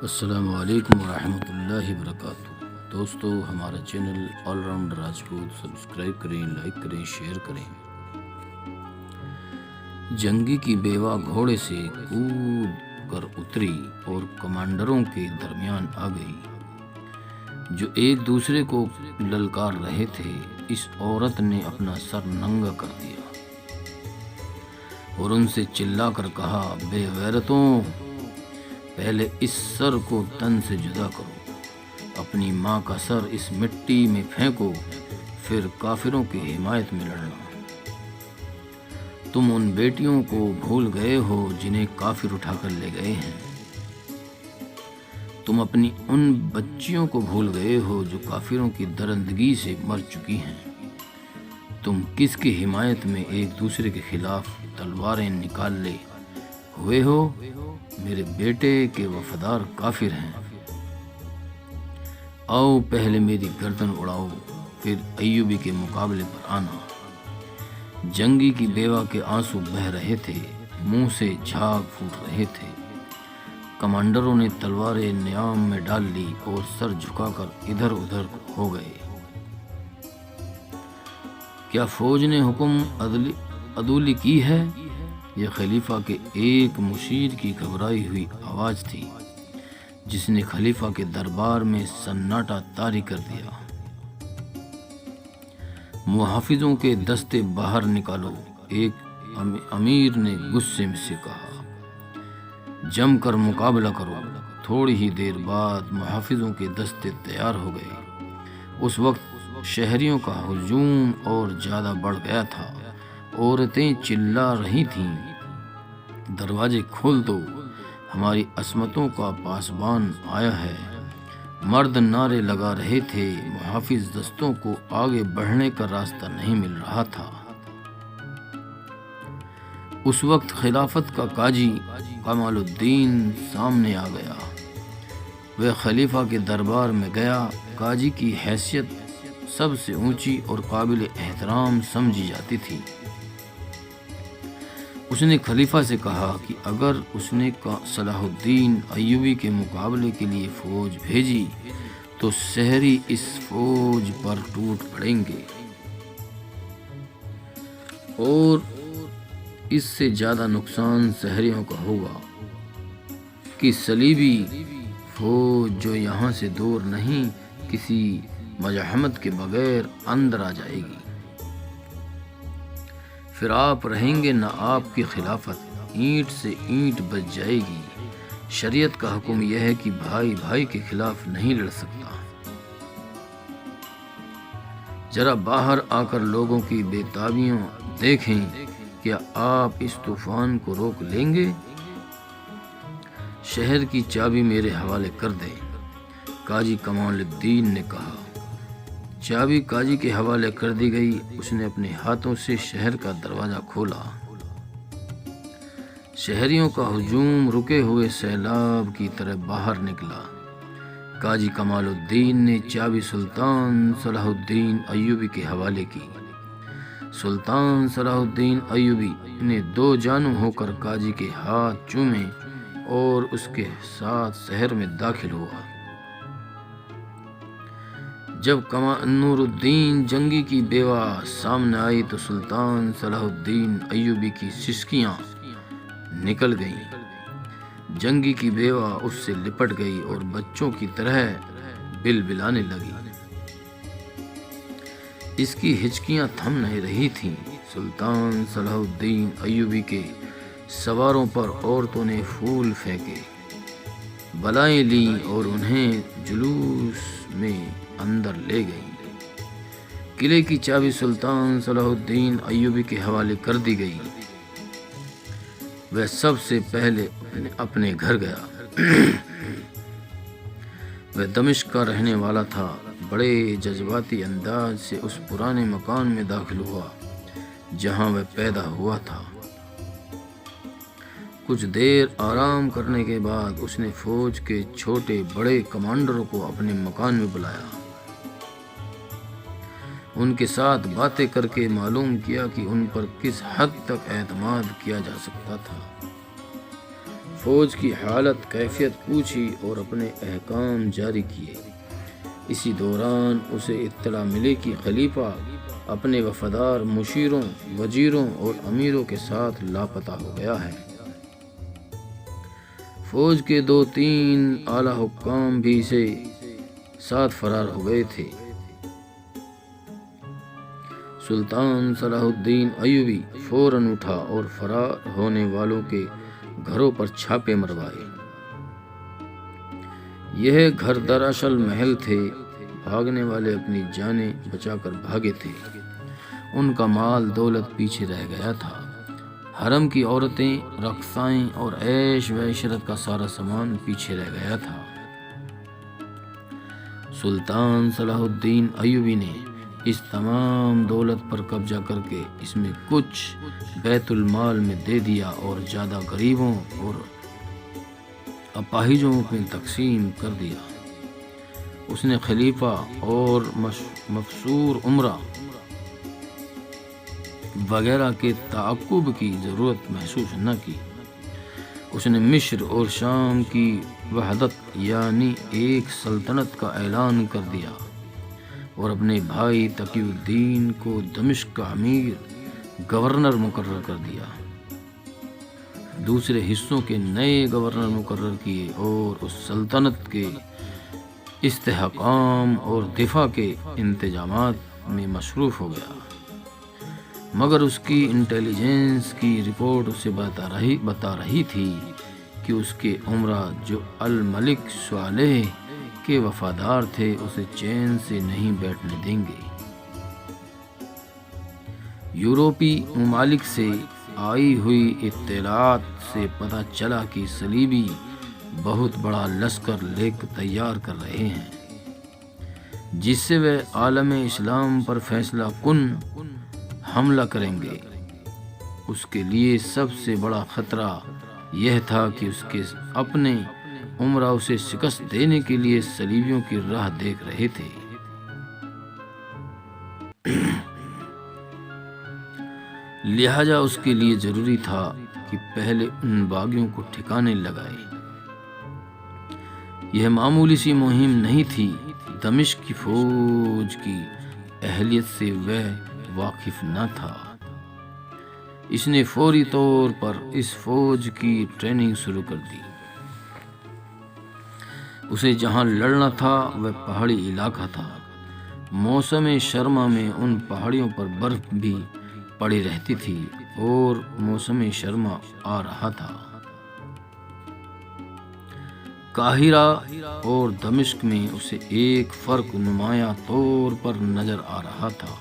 السلام علیکم ورحمۃ اللہ وبرکاتہ۔ دوستو، ہمارا channel all round Rajput subscribe کریں، لائک کریں، شیئر کریں۔ جنگی کی بیوہ گھوڑے سے کود کر اتری اور کمانڈروں کے درمیان آ گئی جو ایک دوسرے کو للکار رہے تھے۔ اس عورت نے اپنا سر ننگا کر دیا اور ان سے چلا کر کہا، بے غیرتوں، پہلے اس سر کو تن سے جدا کرو، اپنی ماں کا سر اس مٹی میں پھینکو، پھر کافروں کی حمایت میں لڑنا۔ تم ان بیٹیوں کو بھول گئے ہو جنہیں کافر اٹھا کر لے گئے ہیں، تم اپنی ان بچیوں کو بھول گئے ہو جو کافروں کی درندگی سے مر چکی ہیں۔ تم کس کی حمایت میں ایک دوسرے کے خلاف تلواریں نکالے ہوئے ہو؟ میرے بیٹے کے وفادار کافر ہیں۔ آؤ پہلے میری گردن اڑاؤ، پھر ایوبی کے مقابلے پر آنا۔ جنگی کی بیوہ کے آنسو بہہ رہے تھے، منہ سے جھاگ پھوٹ رہے تھے۔ کمانڈروں نے تلواریں نیام میں ڈال لی اور سر جھکا کر ادھر ادھر ہو گئے۔ کیا فوج نے حکم عدولی کی ہے؟ یہ خلیفہ کے ایک مشیر کی گھبرائی ہوئی آواز تھی جس نے خلیفہ کے دربار میں سناٹا طاری کر دیا۔ محافظوں کے دستے باہر نکالو، ایک امیر نے غصے سے کہا۔ جم کر مقابلہ کرو۔ تھوڑی ہی دیر بعد محافظوں کے دستے تیار ہو گئے۔ اس وقت شہریوں کا ہجوم اور زیادہ بڑھ گیا تھا۔ عورتیں چلا رہی تھیں، دروازے کھول دو، ہماری عصمتوں کا پاسبان آیا ہے۔ مرد نعرے لگا رہے تھے، محافظ دستوں کو آگے بڑھنے کا راستہ نہیں مل رہا تھا۔ اس وقت خلافت کا قاضی کمال الدین سامنے آ گیا۔ وہ خلیفہ کے دربار میں گیا۔ قاضی کی حیثیت سب سے اونچی اور قابل احترام سمجھی جاتی تھی۔ اس نے خلیفہ سے کہا کہ اگر اس نے صلاح الدین ایوبی کے مقابلے کے لیے فوج بھیجی تو سحری اس فوج پر ٹوٹ پڑیں گے اور اس سے زیادہ نقصان سحریوں کا ہوگا کہ صلیبی فوج جو یہاں سے دور نہیں کسی مزاحمت کے بغیر اندر آ جائے گی۔ پھر آپ رہیں گے نہ آپ کی خلافت اینٹ سے اینٹ بچ جائے گی۔ شریعت کا حکم یہ ہے کہ بھائی بھائی کے خلاف نہیں لڑ سکتا۔ ذرا باہر آ کر لوگوں کی بے تابیوں دیکھیں، کیا آپ اس طوفان کو روک لیں گے؟ شہر کی چابی میرے حوالے کر دیں، قاضی کمال الدین نے کہا۔ چابی قاضی کے حوالے کر دی گئی۔ اس نے اپنے ہاتھوں سے شہر کا دروازہ کھولا۔ شہریوں کا ہجوم رکے ہوئے سیلاب کی طرح باہر نکلا۔ قاضی کمال الدین نے چابی سلطان صلاح الدین ایوبی کے حوالے کی۔ سلطان صلاح الدین ایوبی نے دو جانوں ہو کر قاضی کے ہاتھ چومے اور اس کے ساتھ شہر میں داخل ہوا۔ جب نور الدین جنگی کی بیوہ سامنے آئی تو سلطان صلاح الدین ایوبی کی سسکیاں نکل گئیں۔ جنگی کی بیوہ اس سے لپٹ گئی اور بچوں کی طرح بلبلانے لگی۔ اس کی ہچکیاں تھم نہیں رہی تھیں۔ سلطان صلاح الدین ایوبی کے سواروں پر عورتوں نے پھول پھینکے، بلائیں لیں اور انہیں جلوس میں اندر لے گئیں۔ قلعے کی چابی سلطان صلاح الدین ایوبی کے حوالے کر دی گئی۔ وہ سب سے پہلے اپنے گھر گیا۔ وہ دمشق کا رہنے والا تھا۔ بڑے جذباتی انداز سے اس پرانے مکان میں داخل ہوا جہاں وہ پیدا ہوا تھا۔ کچھ دیر آرام کرنے کے بعد اس نے فوج کے چھوٹے بڑے کمانڈروں کو اپنے مکان میں بلایا۔ ان کے ساتھ باتیں کر کے معلوم کیا کہ ان پر کس حد تک اعتماد کیا جا سکتا تھا۔ فوج کی حالت کیفیت پوچھی اور اپنے احکام جاری کیے۔ اسی دوران اسے اطلاع ملی کہ خلیفہ اپنے وفادار مشیروں، وزیروں اور امیروں کے ساتھ لاپتہ ہو گیا ہے۔ فوج کے 2-3 اعلیٰ حکام بھی اسے ساتھ فرار ہو گئے تھے۔ سلطان صلاح الدین ایوبی فوراً اٹھا اور فرار ہونے والوں کے گھروں پر چھاپے مروائے۔ یہ گھر دراصل محل تھے، بھاگنے والے اپنی جانیں بچا کر بھاگے تھے، ان کا مال دولت پیچھے رہ گیا تھا، حرم کی عورتیں، رقصائیں اور عیش و عشرت کا سارا سامان پیچھے رہ گیا تھا۔ سلطان صلاح الدین ایوبی نے اس تمام دولت پر قبضہ کر کے اس میں کچھ بیت المال میں دے دیا اور زیادہ غریبوں اور اپاہجوں میں تقسیم کر دیا۔ اس نے خلیفہ اور مفسور عمرہ وغیرہ کے تعاقب کی ضرورت محسوس نہ کی۔ اس نے مصر اور شام کی وحدت یعنی ایک سلطنت کا اعلان کر دیا اور اپنے بھائی تقی الدین کو دمشق کا امیر گورنر مقرر کر دیا۔ دوسرے حصوں کے نئے گورنر مقرر کیے اور اس سلطنت کے استحکام اور دفاع کے انتظامات میں مصروف ہو گیا، مگر اس کی انٹیلیجنس کی رپورٹ اسے بتا رہی تھی کہ اس کے عمرہ جو الملک صالح کے وفادار تھے اسے چین سے نہیں بیٹھنے دیں گے۔ یورپی ممالک سے آئی ہوئی اطلاعات سے پتہ چلا کہ صلیبی بہت بڑا لشکر تیار کر رہے ہیں، جس سے وہ عالم اسلام پر فیصلہ کن حملہ کریں گے۔ اس کے لیے سب سے بڑا خطرہ یہ تھا کہ اس کے اپنے عمرہ اسے شکست دینے کے لیے صلیبیوں کی راہ دیکھ رہے تھے۔ لہذا اس کے لیے ضروری تھا کہ پہلے ان باغیوں کو ٹھکانے لگائے۔ یہ معمولی سی مہم نہیں تھی، دمشق کی فوج کی اہلیت سے وہ واقف نہ تھا۔ اس نے فوری طور پر اس فوج کی ٹریننگ شروع کر دی۔ اسے جہاں لڑنا تھا وہ پہاڑی علاقہ تھا۔ موسم سرما میں ان پہاڑیوں پر برف بھی پڑی رہتی تھی اور موسم سرما آ رہا تھا۔ قاہرہ اور دمشق میں اسے ایک فرق نمایاں طور پر نظر آ رہا تھا۔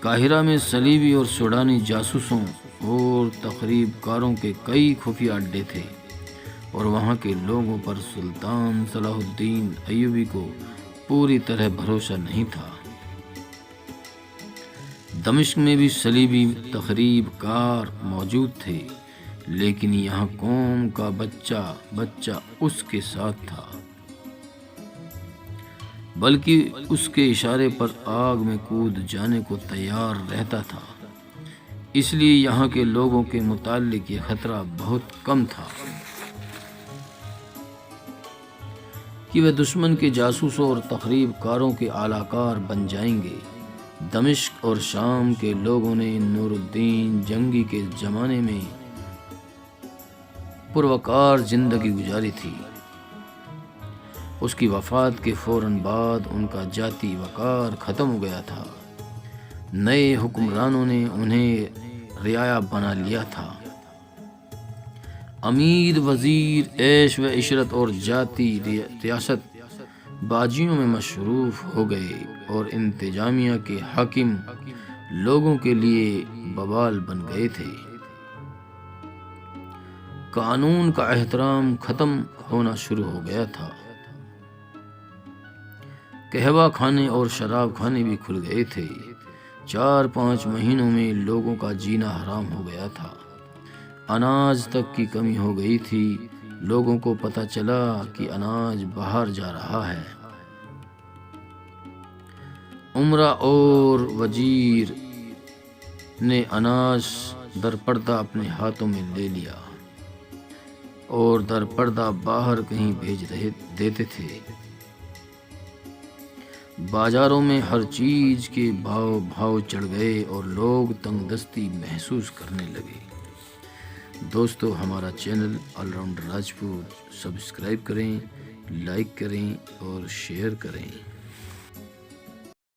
قاہرہ میں صلیبی اور سوڈانی جاسوسوں اور تخریب کاروں کے کئی خفیہ اڈے تھے اور وہاں کے لوگوں پر سلطان صلاح الدین ایوبی کو پوری طرح بھروسہ نہیں تھا۔ دمشق میں بھی صلیبی تخریب کار موجود تھے، لیکن یہاں قوم کا بچہ اس کے ساتھ تھا، بلکہ اس کے اشارے پر آگ میں کود جانے کو تیار رہتا تھا۔ اس لیے یہاں کے لوگوں کے متعلق یہ خطرہ بہت کم تھا کہ وہ دشمن کے جاسوسوں اور تخریب کاروں کے اعلی کار بن جائیں گے۔ دمشق اور شام کے لوگوں نے نور الدین جنگی کے زمانے میں پروقار زندگی گزاری تھی۔ اس کی وفات کے فوراً بعد ان کا ذاتی وقار ختم ہو گیا تھا۔ نئے حکمرانوں نے انہیں رعایا بنا لیا تھا۔ امیر وزیر عیش و عشرت اور ذاتی ریاست بازیوں میں مصروف ہو گئے اور انتظامیہ کے حاکم لوگوں کے لیے بوال بن گئے تھے۔ قانون کا احترام ختم ہونا شروع ہو گیا تھا۔ قہوہ خانے اور شراب خانے بھی کھل گئے تھے۔ 4-5 مہینوں میں لوگوں کا جینا حرام ہو گیا تھا۔ اناج تک کی کمی ہو گئی تھی۔ لوگوں کو پتہ چلا کہ اناج باہر جا رہا ہے۔ عمرہ اور وزیر نے اناج در پردہ اپنے ہاتھوں میں لے لیا۔ اور در پردہ باہر کہیں بھیج دیتے تھے۔ بازاروں میں ہر چیز کے بھاؤ چڑھ گئے اور لوگ تنگ دستی محسوس کرنے لگے۔ دوستو، ہمارا channel all rounder Rajput subscribe کریں، لائک کریں اور شیئر کریں۔